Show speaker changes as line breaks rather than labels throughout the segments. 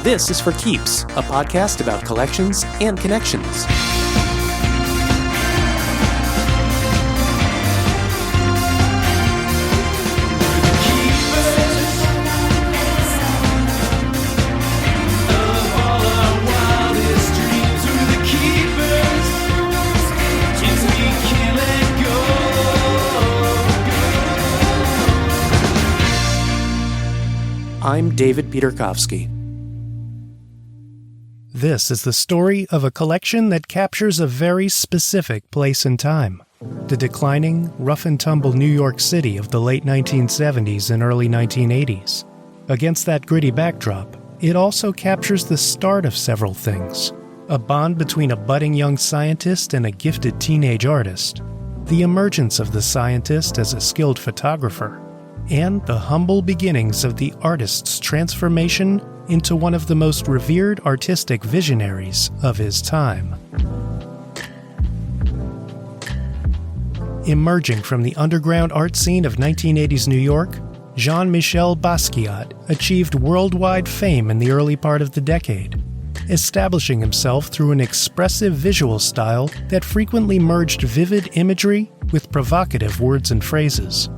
This is For Keeps, a podcast about collections and connections. I'm David Peterkowski. This is the story of a collection that captures a very specific place and time. The declining, rough-and-tumble New York City of the late 1970s and early 1980s. Against that gritty backdrop, it also captures the start of several things. A bond between a budding young scientist and a gifted teenage artist. The emergence of the scientist as a skilled photographer. And the humble beginnings of the artist's transformation into one of the most revered artistic visionaries of his time. Emerging from the underground art scene of 1980s New York, Jean-Michel Basquiat achieved worldwide fame in the early part of the decade, establishing himself through an expressive visual style that frequently merged vivid imagery with provocative words and phrases.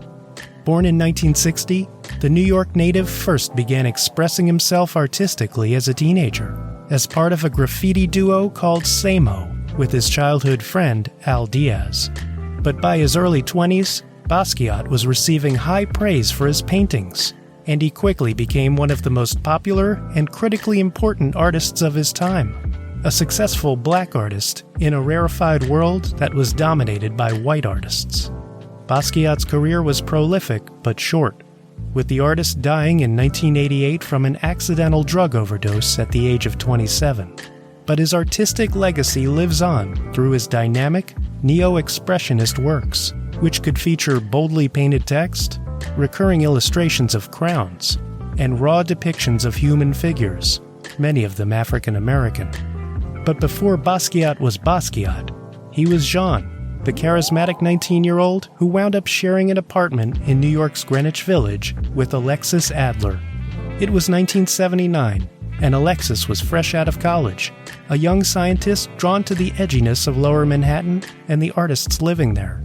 Born in 1960, the New York native first began expressing himself artistically as a teenager, as part of a graffiti duo called Samo, with his childhood friend Al Diaz. But by his early 20s, Basquiat was receiving high praise for his paintings, and he quickly became one of the most popular and critically important artists of his time, a successful black artist in a rarefied world that was dominated by white artists. Basquiat's career was prolific but short, with the artist dying in 1988 from an accidental drug overdose at the age of 27. But his artistic legacy lives on through his dynamic, neo-expressionist works, which could feature boldly painted text, recurring illustrations of crowns, and raw depictions of human figures, many of them African American. But before Basquiat was Basquiat, he was Jean, the charismatic 19-year-old who wound up sharing an apartment in New York's Greenwich Village with Alexis Adler. It was 1979, and Alexis was fresh out of college, a young scientist drawn to the edginess of Lower Manhattan and the artists living there.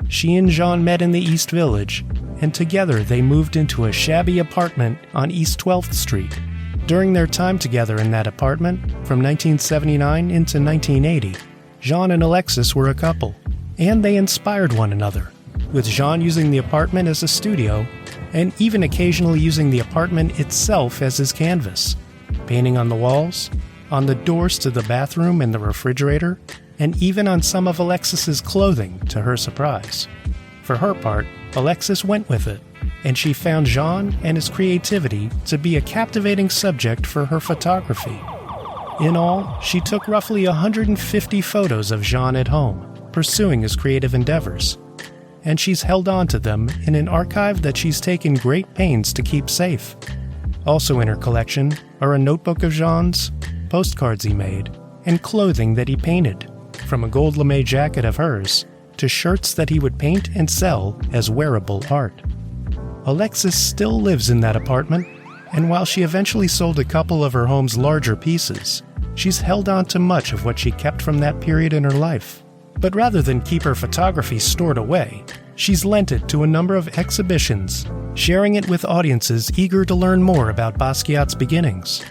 She and Jean met in the East Village, and together they moved into a shabby apartment on East 12th Street. During their time together in that apartment, from 1979 into 1980, Jean and Alexis were a couple. And they inspired one another, with Jean using the apartment as a studio, and even occasionally using the apartment itself as his canvas, painting on the walls, on the doors to the bathroom and the refrigerator, and even on some of Alexis's clothing, to her surprise. For her part, Alexis went with it, and she found Jean and his creativity to be a captivating subject for her photography. In all, she took roughly 150 photos of Jean at home, pursuing his creative endeavors, and she's held on to them in an archive that she's taken great pains to keep safe. Also in her collection are a notebook of Jean's, postcards he made, and clothing that he painted, from a gold lame jacket of hers to shirts that he would paint and sell as wearable art. Alexis still lives in that apartment, and while she eventually sold a couple of her home's larger pieces, she's held on to much of what she kept from that period in her life. But rather than keep her photography stored away, she's lent it to a number of exhibitions, sharing it with audiences eager to learn more about Basquiat's beginnings.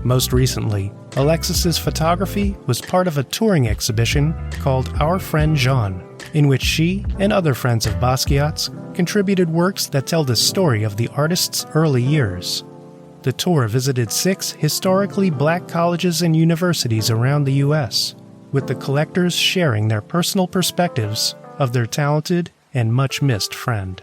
Most recently, Alexis's photography was part of a touring exhibition called Our Friend Jean, in which she and other friends of Basquiat's contributed works that tell the story of the artist's early years. The tour visited 6 historically black colleges and universities around the U.S., with the collectors sharing their personal perspectives of their talented and much-missed friend.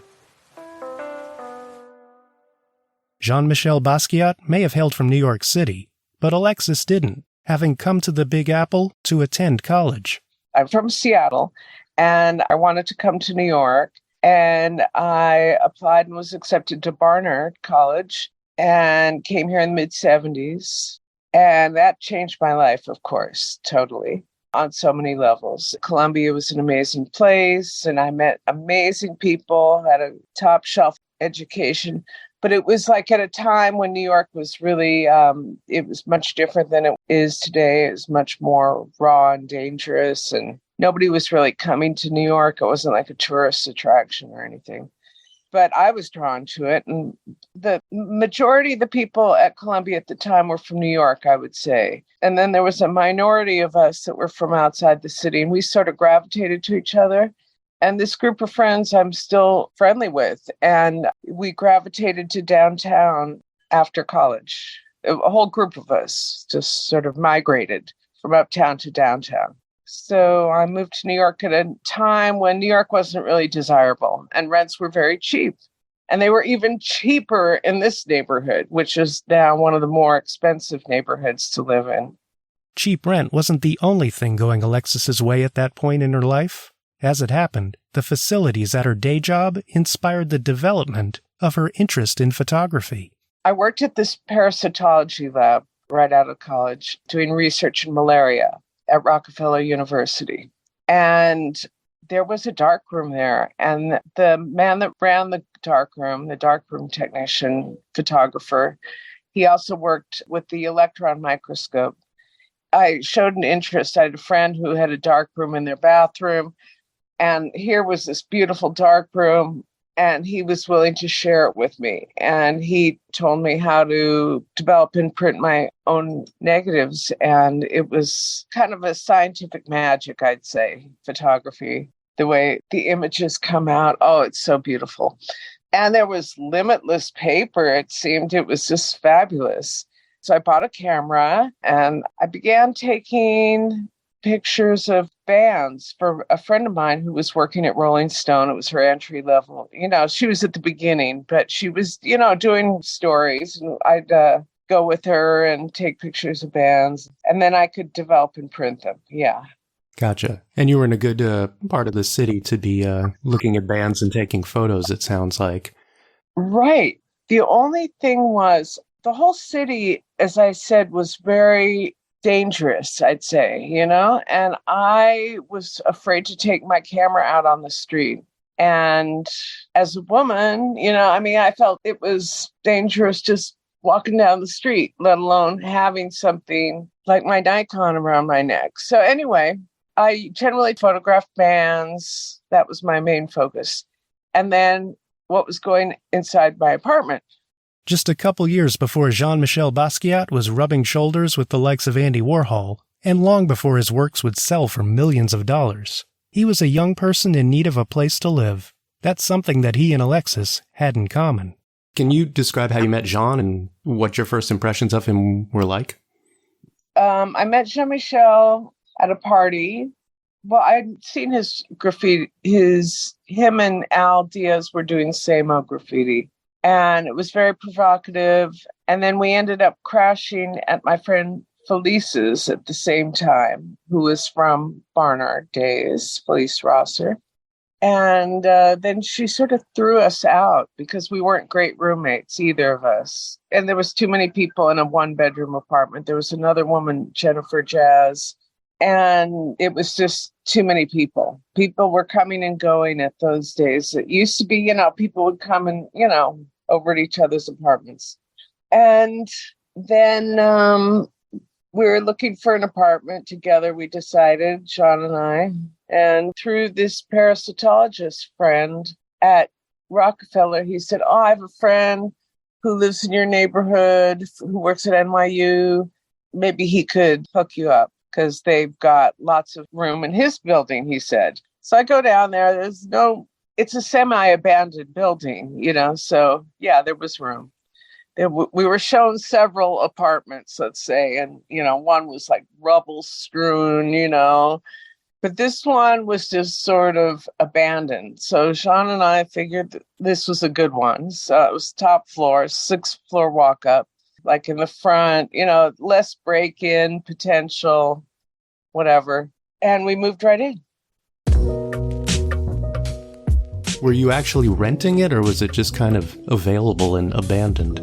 Jean-Michel Basquiat may have hailed from New York City, but Alexis didn't, having come to the Big Apple to attend college.
I'm from Seattle, and I wanted to come to New York, and I applied and was accepted to Barnard College and came here in the mid-'70s, and that changed my life, of course, totally. On so many levels. Columbia was an amazing place, and I met amazing people, had a top shelf education. But it was like at a time when New York was really, it was much different than it is today. It was much more raw and dangerous, and nobody was really coming to New York. It wasn't like a tourist attraction or anything. But I was drawn to it. And the majority of the people at Columbia at the time were from New York, I would say. And then there was a minority of us that were from outside the city, and we sort of gravitated to each other. And this group of friends I'm still friendly with. And we gravitated to downtown after college. A whole group of us just sort of migrated from uptown to downtown. So I moved to New York at a time when New York wasn't really desirable and rents were very cheap. And they were even cheaper in this neighborhood, which is now one of the more expensive neighborhoods to live in.
Cheap rent wasn't the only thing going Alexis's way at that point in her life. As it happened, the facilities at her day job inspired the development of her interest in photography.
I worked at this parasitology lab right out of college doing research in malaria at Rockefeller University. And there was a darkroom there. And the man that ran the darkroom technician, photographer, he also worked with the electron microscope. I showed an interest. I had a friend who had a darkroom in their bathroom. And here was this beautiful darkroom, and he was willing to share it with me. And he told me how to develop and print my own negatives. And it was kind of a scientific magic, I'd say, photography, the way the images come out. Oh, it's so beautiful. And there was limitless paper. It seemed it was just fabulous. So I bought a camera and I began taking pictures of bands for a friend of mine who was working at Rolling Stone. It was her entry level. She was at the beginning, but she was, doing stories. And I'd go with her and take pictures of bands. And then I could develop and print them. Yeah.
Gotcha. And you were in a good part of the city to be looking at bands and taking photos, it sounds like.
Right. The only thing was the whole city, as I said, was very dangerous, I'd say, and I was afraid to take my camera out on the street. And as a woman, I felt it was dangerous just walking down the street, let alone having something like my Nikon around my neck. So anyway, I generally photographed bands. That was my main focus. And then what was going inside my apartment.
Just a couple years before Jean-Michel Basquiat was rubbing shoulders with the likes of Andy Warhol, and long before his works would sell for millions of dollars, he was a young person in need of a place to live. That's something that he and Alexis had in common. Can you describe how you met Jean and what your first impressions of him were like?
I met Jean-Michel at a party. Well, I'd seen his graffiti. Him and Al Diaz were doing Samo graffiti. And it was very provocative. And then we ended up crashing at my friend Felice's at the same time, who was from Barnard days, Felice Rosser. And then she sort of threw us out because we weren't great roommates, either of us. And there was too many people in a one-bedroom apartment. There was another woman, Jennifer Jazz, and it was just too many people. People were coming and going at those days. It used to be, people would come and, over at each other's apartments. And then we were looking for an apartment together, we decided, Sean and I. And through this parasitologist friend at Rockefeller, he said, I have a friend who lives in your neighborhood, who works at NYU. Maybe he could hook you up because they've got lots of room in his building, he said. So I go down there. It's a semi-abandoned building, so yeah, there was room. We were shown several apartments, let's say, and, one was like rubble strewn, but this one was just sort of abandoned. So Sean and I figured that this was a good one. So it was top floor, 6th floor walk up, like in the front, less break-in potential, whatever. And we moved right in.
Were you actually renting it, or was it just kind of available and abandoned?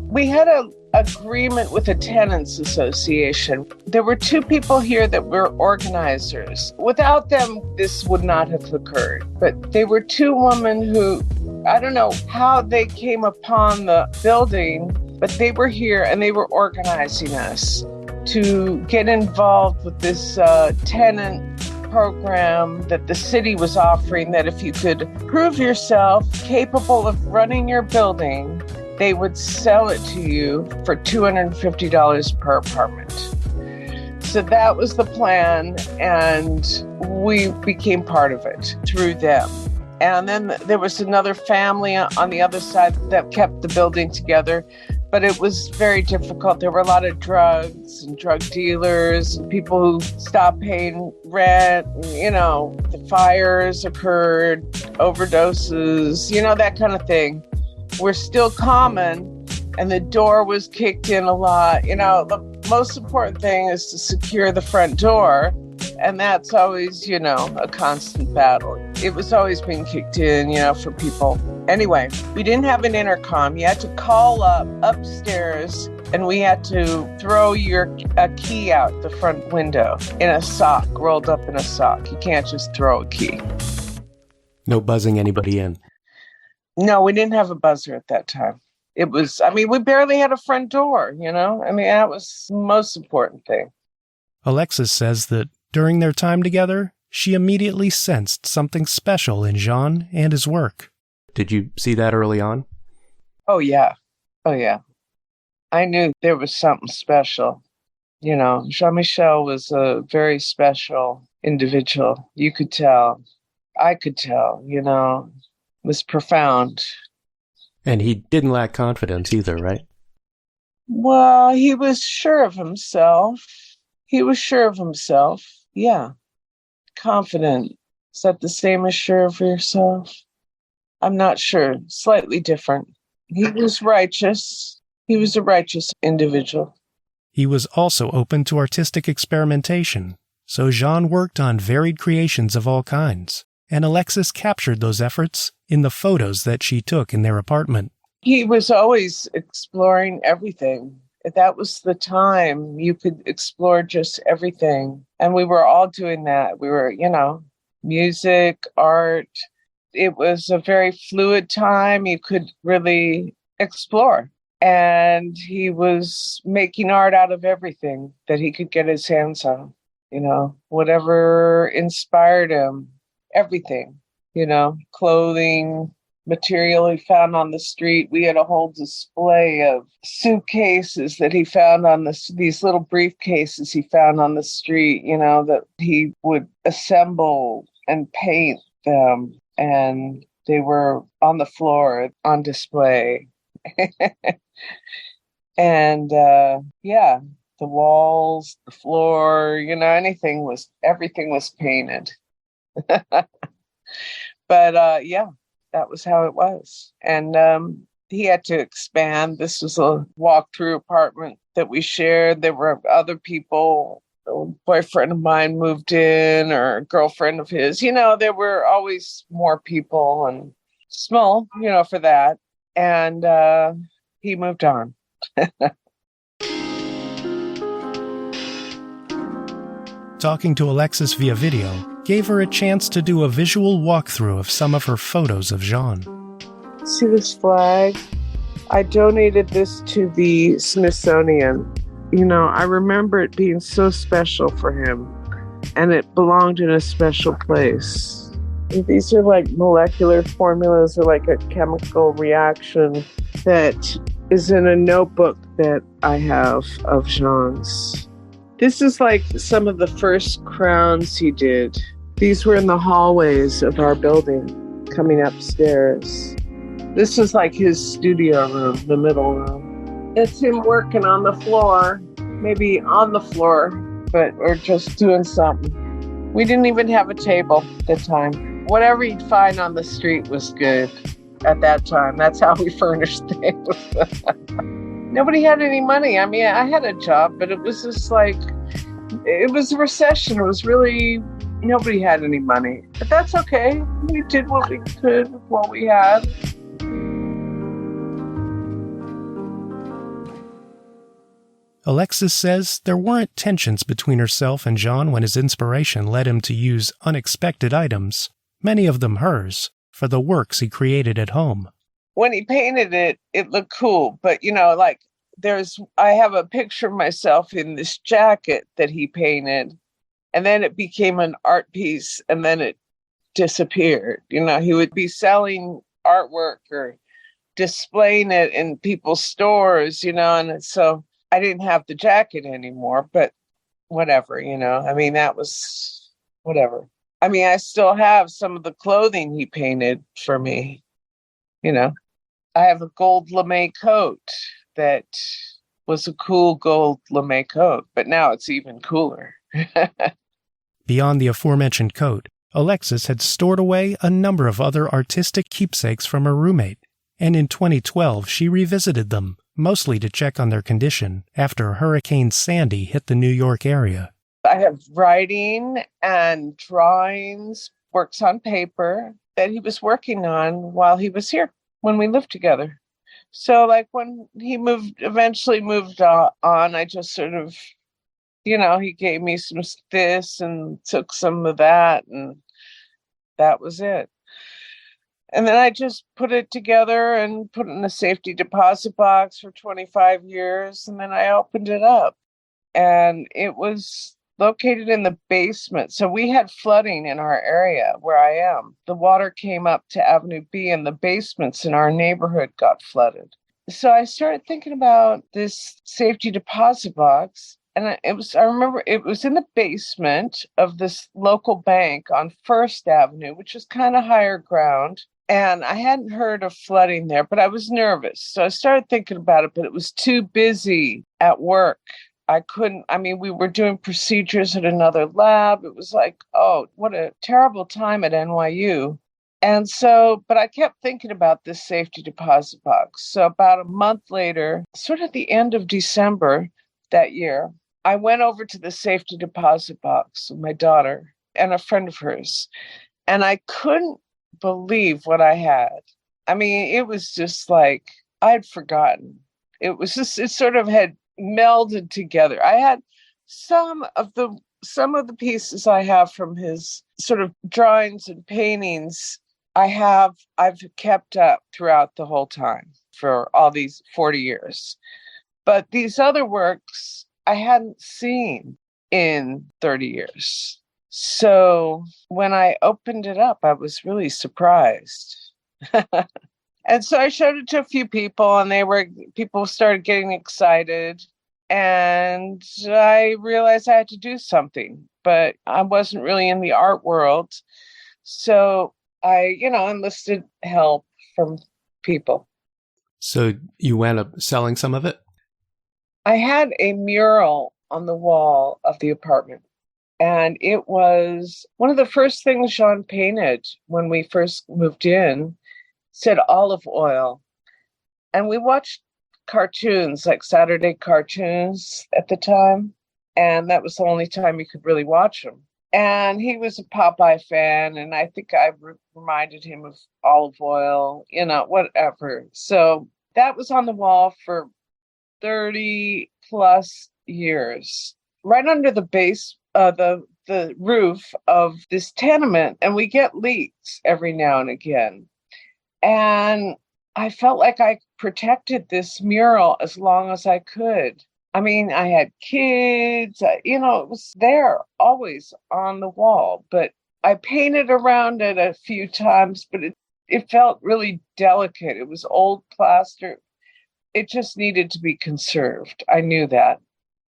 We had an agreement with a tenants association. There were 2 people here that were organizers. Without them, this would not have occurred. But they were 2 women who I don't know how they came upon the building, but they were here and they were organizing us to get involved with this tenant program that the city was offering, that if you could prove yourself capable of running your building, they would sell it to you for $250 per apartment. So that was the plan, and we became part of it through them. And then there was another family on the other side that kept the building together, but it was very difficult. There were a lot of drugs and drug dealers and people who stopped paying rent. The fires occurred, overdoses, that kind of thing were still common, and the door was kicked in a lot. The most important thing is to secure the front door, and that's always, a constant battle. It was always being kicked in, for people. Anyway, we didn't have an intercom. You had to call up upstairs, and we had to throw a key out the front window in a sock, rolled up in a sock. You can't just throw a key.
No buzzing anybody in.
No, we didn't have a buzzer at that time. We barely had a front door, that was the most important thing.
Alexis says that during their time together, she immediately sensed something special in Jean and his work. Did you see that early on?
Oh, yeah. I knew there was something special. Jean-Michel was a very special individual. You could tell. I could tell, it was profound.
And he didn't lack confidence either, right?
Well, he was sure of himself. Yeah. Confident. Is that the same as sure of yourself? I'm not sure. Slightly different. He was righteous. He was a righteous individual.
He was also open to artistic experimentation, so Jean worked on varied creations of all kinds, and Alexis captured those efforts in the photos that she took in their apartment.
He was always exploring everything. That was the time you could explore just everything. And we were all doing that. We were, music, art. It was a very fluid time. You could really explore. And he was making art out of everything that he could get his hands on, whatever inspired him, everything, clothing, material he found on the street. We had a whole display of suitcases that he found on these little briefcases he found on the street, that he would assemble and paint them, and they were on the floor on display. And the walls, the floor, everything was painted. But that was how it was. And he had to expand. This was a walk-through apartment that we shared. There were other people. A boyfriend of mine moved in, or a girlfriend of his. There were always more people, and small, for that. And he moved on.
Talking to Alexis via video gave her a chance to do a visual walkthrough of some of her photos of Jean.
See this flag? I donated this to the Smithsonian. I remember it being so special for him, and it belonged in a special place. These are like molecular formulas, or like a chemical reaction that is in a notebook that I have of Jean's. This is like some of the first crowns he did. These were in the hallways of our building, coming upstairs. This is like his studio room, the middle room. It's him working on the floor, maybe on the floor, or just doing something. We didn't even have a table at the time. Whatever you'd find on the street was good at that time. That's how we furnished things. Nobody had any money. I mean, I had a job, but it was just like, it was a recession. It was really, nobody had any money. But that's okay. We did what we could with what we had.
Alexis says there weren't tensions between herself and Jean when his inspiration led him to use unexpected items, many of them hers, for the works he created at home.
When he painted it, it looked cool. But, like I have a picture of myself in this jacket that he painted, and then it became an art piece, and then it disappeared. He would be selling artwork or displaying it in people's stores, and so I didn't have the jacket anymore, but whatever, that was whatever. I still have some of the clothing he painted for me, I have a gold lame coat that was a cool gold lame coat, but now it's even cooler.
Beyond the aforementioned coat, Alexis had stored away a number of other artistic keepsakes from her roommate, and in 2012 she revisited them, mostly to check on their condition after Hurricane Sandy hit the New York area.
I have writing and drawings, works on paper that he was working on while he was here when we lived together. So like when he eventually moved on, I just sort of, he gave me some this and took some of that, and that was it. And then I just put it together and put it in a safety deposit box for 25 years. And then I opened it up, and it was located in the basement. So we had flooding in our area where I am. The water came up to Avenue B, and the basements in our neighborhood got flooded. So I started thinking about this safety deposit box. And I remember it was in the basement of this local bank on First Avenue, which is kind of higher ground. And I hadn't heard of flooding there, but I was nervous. So I started thinking about it, but it was too busy at work. I couldn't, we were doing procedures at another lab. It was like, oh, what a terrible time at NYU. And so, but I kept thinking about this safety deposit box. So about a month later, sort of the end of December that year, I went over to the safety deposit box with my daughter and a friend of hers, and I couldn't believe what I had. It was just like I'd forgotten. It sort of had melded together. I had some of the pieces I have from his sort of drawings and paintings I've kept up throughout the whole time for all these 40 years. But these other works I hadn't seen in 30 years. So when I opened it up, I was really surprised. And so I showed it to a few people, and people started getting excited. And I realized I had to do something, but I wasn't really in the art world. So I, enlisted help from people.
So you wound up selling some of it?
I had a mural on the wall of the apartment, and it was one of the first things Jean painted when we first moved in. Said olive oil. And we watched cartoons, like Saturday cartoons at the time, and that was the only time you could really watch them. And he was a Popeye fan, and I think I reminded him of olive oil, whatever. So that was on the wall for 30 plus years, right under the base, the roof of this tenement. And we get leaks every now and again. And I felt like I protected this mural as long as I could. I had kids, it was there always on the wall, but I painted around it a few times, but it felt really delicate. It was old plaster. It just needed to be conserved. I knew that.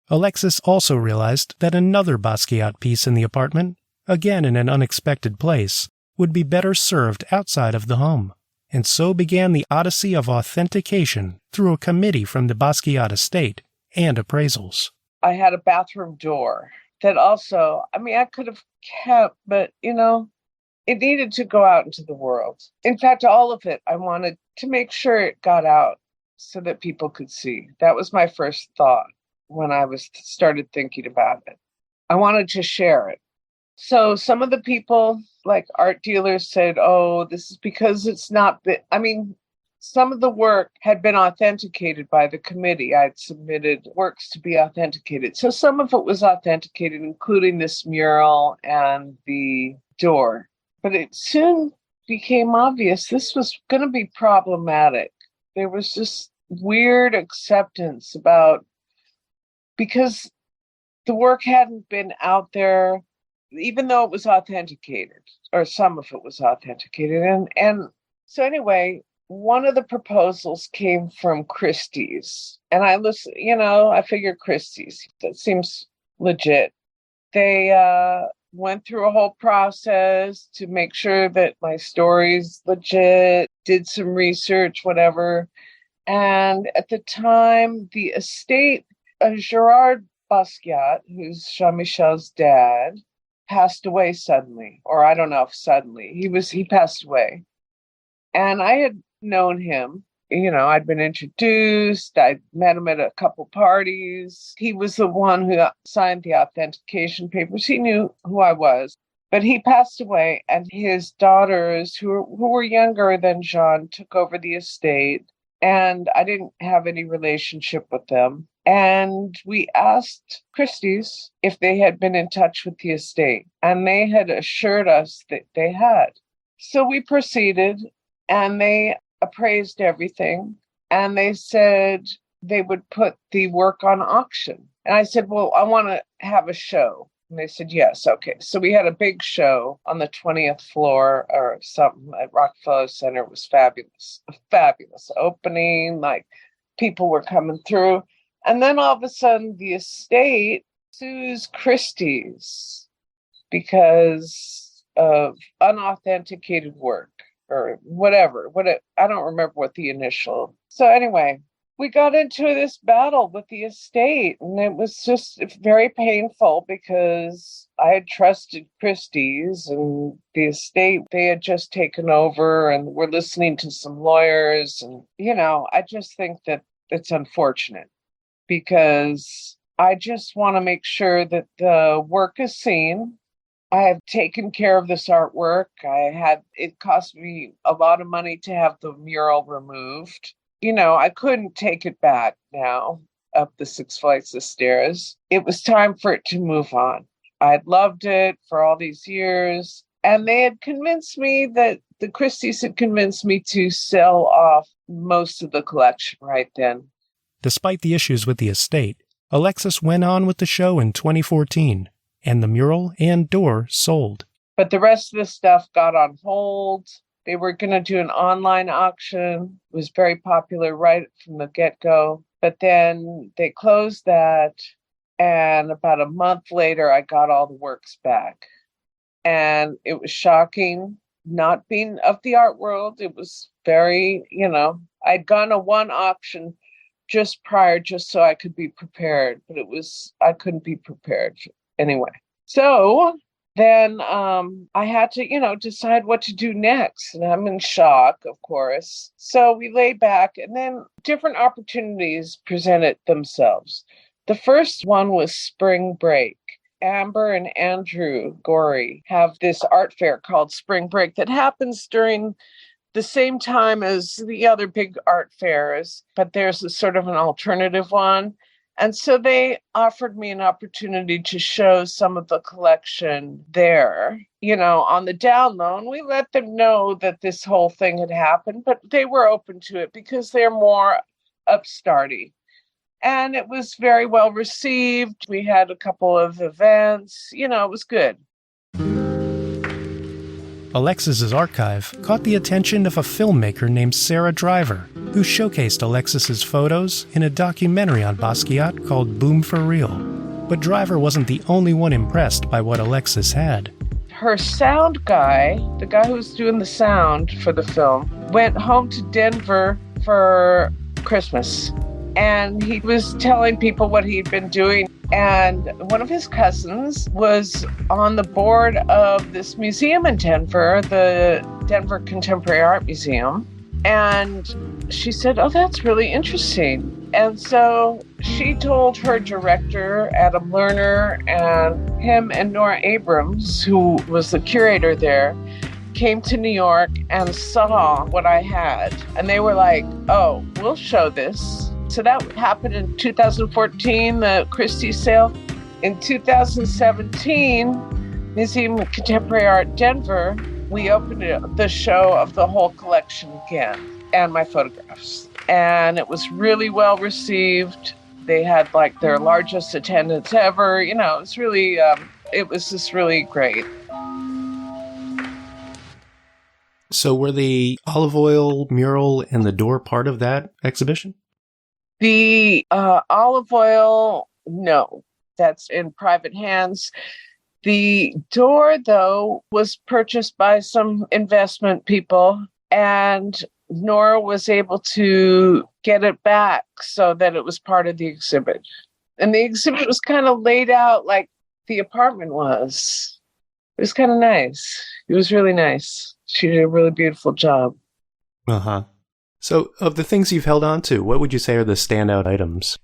Alexis also realized that another Basquiat piece in the apartment, again in an unexpected place, would be better served outside of the home. And so began the odyssey of authentication through a committee from the Basquiat estate and appraisals.
I had a bathroom door that also, I could have kept, but, it needed to go out into the world. In fact, all of it, I wanted to make sure it got out so that people could see. That was my first thought when I started thinking about it. I wanted to share it. So some of the people, like art dealers, said, oh, this is because it's not, some of the work had been authenticated by the committee. I'd submitted works to be authenticated. So some of it was authenticated, including this mural and the door. But it soon became obvious this was going to be problematic. There was just weird acceptance because the work hadn't been out there, even though it was authenticated, or some of it was authenticated. And so anyway, one of the proposals came from Christie's. And I listened, I figured Christie's, that seems legit. They went through a whole process to make sure that my story's legit, did some research, whatever. And at the time, the estate, Gerard Basquiat, who's Jean-Michel's dad, passed away suddenly, or I don't know if suddenly. He passed away. And I had known him. I'd been introduced. I'd met him at a couple parties. He was the one who signed the authentication papers. He knew who I was. But he passed away, and his daughters, who were younger than Jean, took over the estate. And I didn't have any relationship with them. And we asked Christie's if they had been in touch with the estate. And they had assured us that they had. So we proceeded, and they appraised everything. And they said they would put the work on auction. And I said, well, I want to have a show. And they said, yes, okay. So we had a big show on the 20th floor or something at Rockefeller Center. It was fabulous, a fabulous opening. Like, people were coming through. And then all of a sudden, the estate sues Christie's because of unauthenticated work or whatever. I don't remember what the initial. So anyway, we got into this battle with the estate, and it was just very painful because I had trusted Christie's, and the estate, they had just taken over and were listening to some lawyers. And, I just think that it's unfortunate because I just want to make sure that the work is seen. I have taken care of this artwork. It cost me a lot of money to have the mural removed. I couldn't take it back now up the 6 flights of stairs. It was time for it to move on. I'd loved it for all these years. And they had convinced me the Christie's had convinced me to sell off most of the collection right then.
Despite the issues with the estate, Alexis went on with the show in 2014, and the mural and door sold.
But the rest of the stuff got on hold. They were going to do an online auction. It was very popular right from the get-go. But then they closed that. And about a month later, I got all the works back. And it was shocking, not being of the art world. It was very, I'd gone to one auction just prior, just so I could be prepared. But I couldn't be prepared anyway. So then I had to, decide what to do next. And I'm in shock, of course. So we lay back, and then different opportunities presented themselves. The first one was spring break. Amber and Andrew Gorey have this art fair called Spring Break that happens during the same time as the other big art fairs, but there's a sort of an alternative one. And so they offered me an opportunity to show some of the collection there, on the down low. And we let them know that this whole thing had happened, but they were open to it because they're more upstarty. And it was very well received. We had a couple of events, it was good.
Alexis's archive caught the attention of a filmmaker named Sarah Driver, who showcased Alexis's photos in a documentary on Basquiat called Boom for Real. But Driver wasn't the only one impressed by what Alexis had.
Her sound guy, the guy who was doing the sound for the film, went home to Denver for Christmas. And he was telling people what he'd been doing. And one of his cousins was on the board of this museum in Denver, the Denver Contemporary Art Museum. And she said, oh, that's really interesting. And so she told her director, Adam Lerner, and him and Nora Abrams, who was the curator there, came to New York and saw what I had. And they were like, oh, we'll show this. So that happened in 2014, the Christie sale. In 2017, Museum of Contemporary Art Denver we opened the show of the whole collection again and my photographs. And it was really well received. They had like their largest attendance ever. You know, it was just really great.
So were the olive oil mural and the door part of that exhibition?
The olive oil, no, that's in private hands. The door, though, was purchased by some investment people, and Nora was able to get it back so that it was part of the exhibit. And the exhibit was kind of laid out like the apartment was. It was kind of nice. It was really nice. She did a really beautiful job.
Uh-huh. So of the things you've held on to, what would you say are the standout items?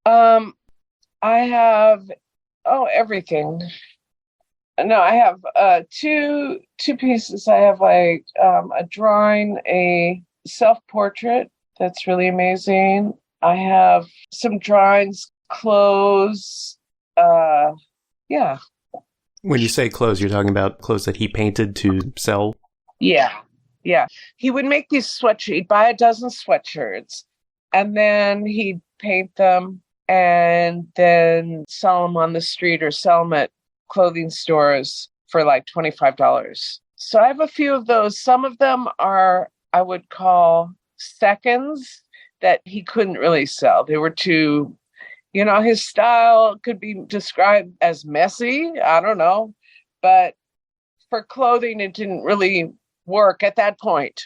I have everything. No, I have two pieces. I have like a drawing, a self-portrait that's really amazing. I have some drawings, clothes. Yeah.
When you say clothes, you're talking about clothes that he painted to sell?
Yeah. He would make these sweatshirts. He'd buy a dozen sweatshirts, and then he'd paint them and then sell them on the street or sell them at clothing stores for like $25. So I have a few of those. Some of them are, I would call seconds that he couldn't really sell. They were too, his style could be described as messy. I don't know. But for clothing, it didn't really work at that point.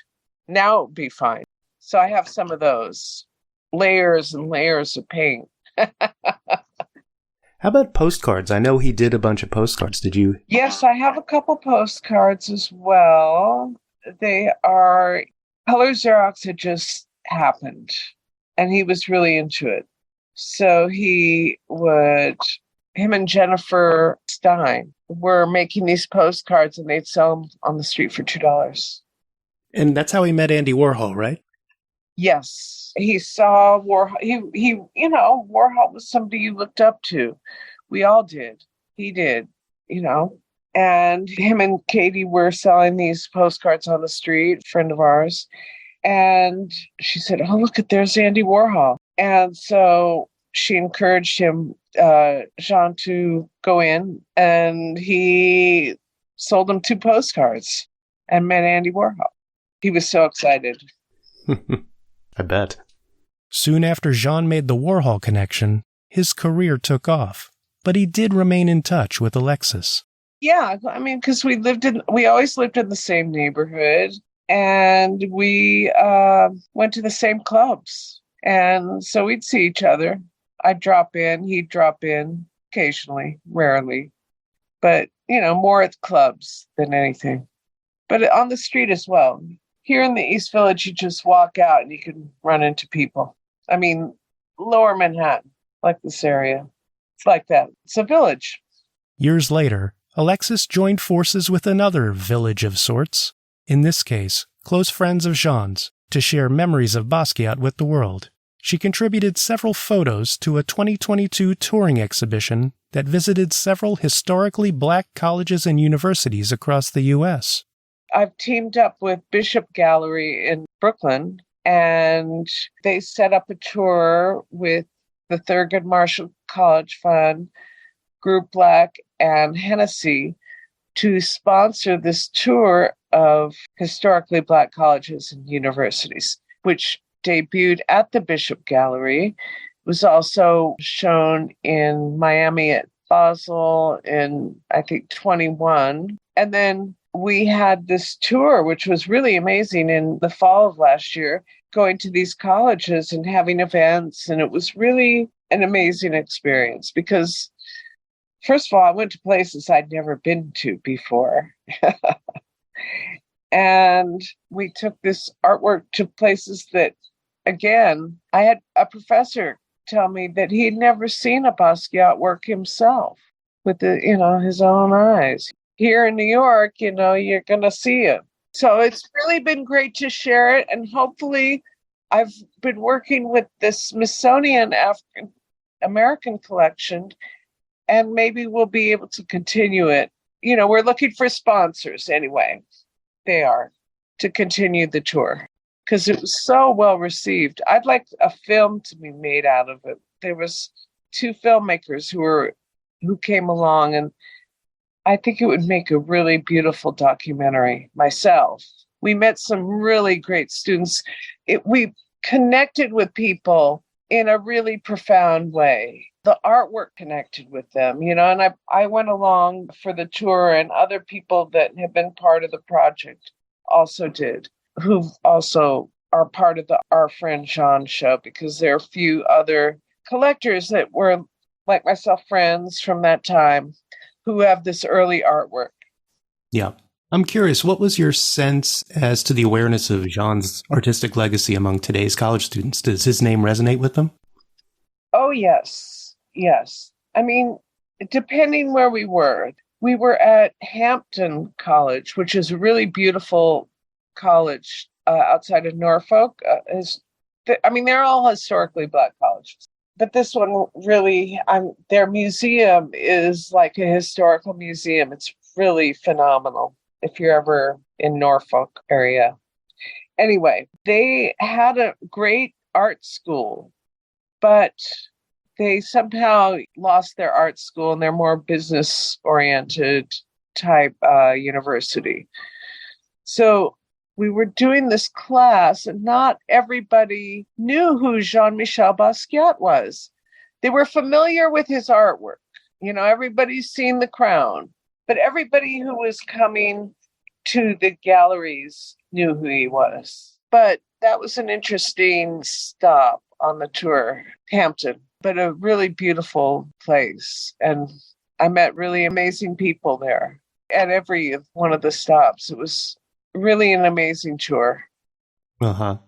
Now it would be fine. So I have some of those layers and layers of paint.
How about postcards? I know he did a bunch of postcards. Did you?
Yes, I have a couple postcards as well. They are color Xerox had just happened, and he was really into it. So him and Jennifer Stein were making these postcards, and they'd sell them on the street for $2.
And that's how he met Andy Warhol, right?
Yes, he saw Warhol. Warhol was somebody you looked up to. We all did. He did, And him and Katie were selling these postcards on the street, friend of ours. And she said, "Oh, look, there's Andy Warhol." And so she encouraged him, Jean, to go in, and he sold him 2 postcards and met Andy Warhol. He was so excited.
I bet.
Soon after Jean made the Warhol connection, his career took off, but he did remain in touch with Alexis.
Yeah, I mean, because we always lived in the same neighborhood, and we went to the same clubs, and so we'd see each other. I'd drop in, he'd drop in occasionally, rarely, but more at clubs than anything. But on the street as well. Here in the East Village, you just walk out and you can run into people. I mean, Lower Manhattan, like this area. It's like that. It's a village.
Years later, Alexis joined forces with another village of sorts, in this case, close friends of Jean's, to share memories of Basquiat with the world. She contributed several photos to a 2022 touring exhibition that visited several historically Black colleges and universities across the U.S.
I've teamed up with Bishop Gallery in Brooklyn, and they set up a tour with the Thurgood Marshall College Fund, Group Black, and Hennessy to sponsor this tour of historically Black colleges and universities, which debuted at the Bishop Gallery, was also shown in Miami at Basel in, I think, 21. And then we had this tour, which was really amazing in the fall of last year, going to these colleges and having events. And it was really an amazing experience because, first of all, I went to places I'd never been to before. And we took this artwork to places that, again, I had a professor tell me that he'd never seen a Basquiat work himself with his own eyes. Here in New York, you're going to see it. So it's really been great to share it. And hopefully I've been working with the Smithsonian African American collection, and maybe we'll be able to continue it we're looking for sponsors anyway. They are, to continue the tour because it was so well received. I'd like a film to be made out of it. There was 2 filmmakers who came along, and I think it would make a really beautiful documentary myself. We met some really great students. We connected with people in a really profound way. The artwork connected with them, and I went along for the tour, and other people that have been part of the project also did, who also are part of the Our Friend Jean show, because there are a few other collectors that were, like myself, friends from that time who have this early artwork.
Yeah. I'm curious, what was your sense as to the awareness of Jean's artistic legacy among today's college students? Does his name resonate with them?
Oh, yes. Yes. I mean, depending where we were at Hampton College, which is a really beautiful college outside of Norfolk. They're all historically Black colleges. But this one really, their museum is like a historical museum. It's really phenomenal if you're ever in Norfolk area. Anyway, they had a great art school, but they somehow lost their art school and they're more business-oriented type university. So we were doing this class and not everybody knew who Jean-Michel Basquiat was. They were familiar with his artwork. Everybody's seen The Crown, but everybody who was coming to the galleries knew who he was. But that was an interesting stop on the tour, Hampton, but a really beautiful place. And I met really amazing people there at every one of the stops. It was really an amazing tour.
Uh-huh.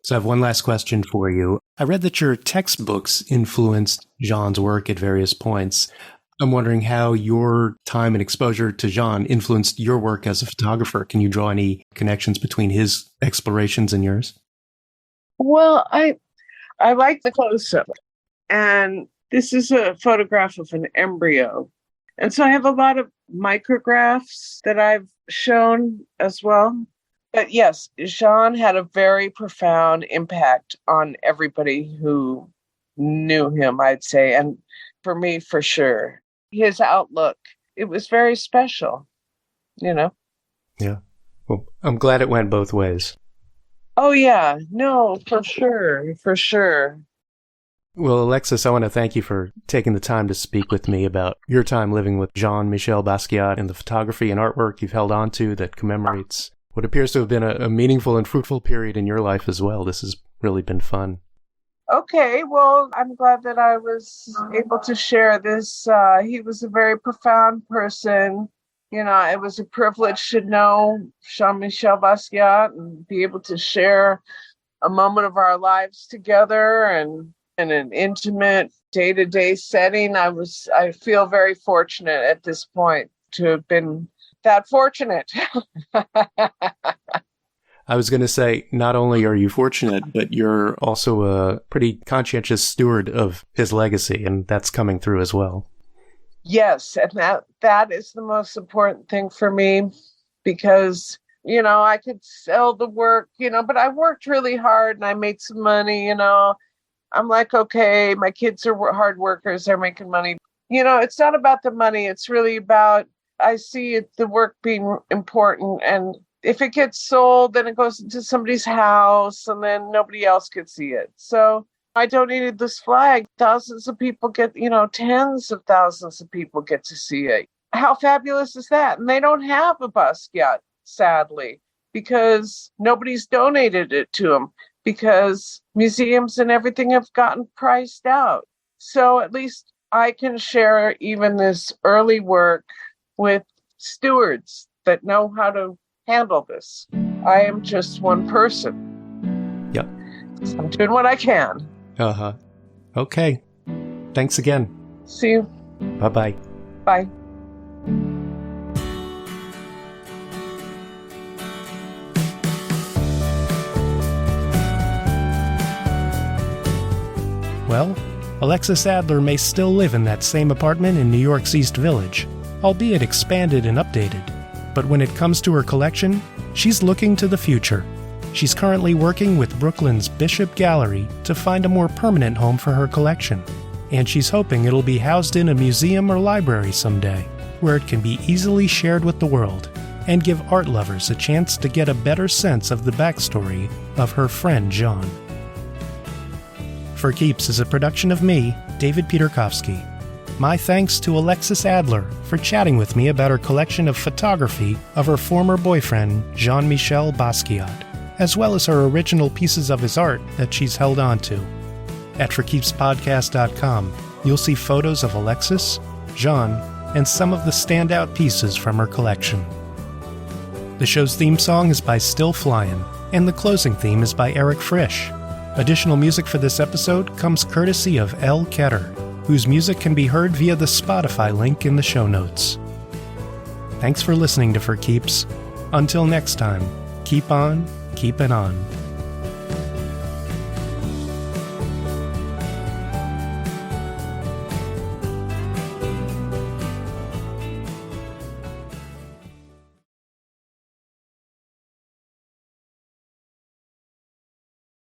So I have one last question for you. I read that your textbooks influenced Jean's work at various points. I'm wondering how your time and exposure to Jean influenced your work as a photographer. Can you draw any connections between his explorations and yours?
Well, I like the close-up. And this is a photograph of an embryo. And so I have a lot of micrographs that I've shown as well. But yes, Jean had a very profound impact on everybody who knew him, I'd say. And for me, for sure. His outlook, it was very special, Yeah.
Well, I'm glad it went both ways.
Oh, yeah. No, for sure. For sure.
Well, Alexis, I want to thank you for taking the time to speak with me about your time living with Jean-Michel Basquiat and the photography and artwork you've held on to that commemorates what appears to have been a meaningful and fruitful period in your life as well. This has really been fun.
Okay, well, I'm glad that I was able to share this. He was a very profound person. It was a privilege to know Jean-Michel Basquiat and be able to share a moment of our lives together and in an intimate day-to-day setting. I feel very fortunate at this point to have been that fortunate.
I was going to say, not only are you fortunate, but you're also a pretty conscientious steward of his legacy, and that's coming through as well.
Yes, and that is the most important thing for me, because, I could sell the work, but I worked really hard and I made some money, I'm like, okay, my kids are hard workers, they're making money. It's not about the money, it's really about, I see the work being important, and if it gets sold, then it goes into somebody's house and then nobody else could see it. So I donated this flag. Thousands of people get, tens of thousands of people get to see it. How fabulous is that? And they don't have a Basquiat, sadly, because nobody's donated it to them, because museums and everything have gotten priced out. So at least I can share even this early work with stewards that know how to handle this. I am just one person.
Yep.
I'm doing what I can.
Uh-huh. Okay. Thanks again.
See you.
Bye-bye.
Bye.
Well, Alexis Adler may still live in that same apartment in New York's East Village, albeit expanded and updated. But when it comes to her collection, she's looking to the future. She's currently working with Brooklyn's Bishop Gallery to find a more permanent home for her collection, and she's hoping it'll be housed in a museum or library someday, where it can be easily shared with the world and give art lovers a chance to get a better sense of the backstory of her friend Jean. For Keeps is a production of me, David Peterkowski. My thanks to Alexis Adler for chatting with me about her collection of photography of her former boyfriend, Jean-Michel Basquiat, as well as her original pieces of his art that she's held on to. At forkeepspodcast.com, you'll see photos of Alexis, Jean, and some of the standout pieces from her collection. The show's theme song is by Still Flyin, and the closing theme is by Eric Frisch. Additional music for this episode comes courtesy of L. Ketter, whose music can be heard via the Spotify link in the show notes. Thanks for listening to For Keeps. Until next time, keep on keeping on.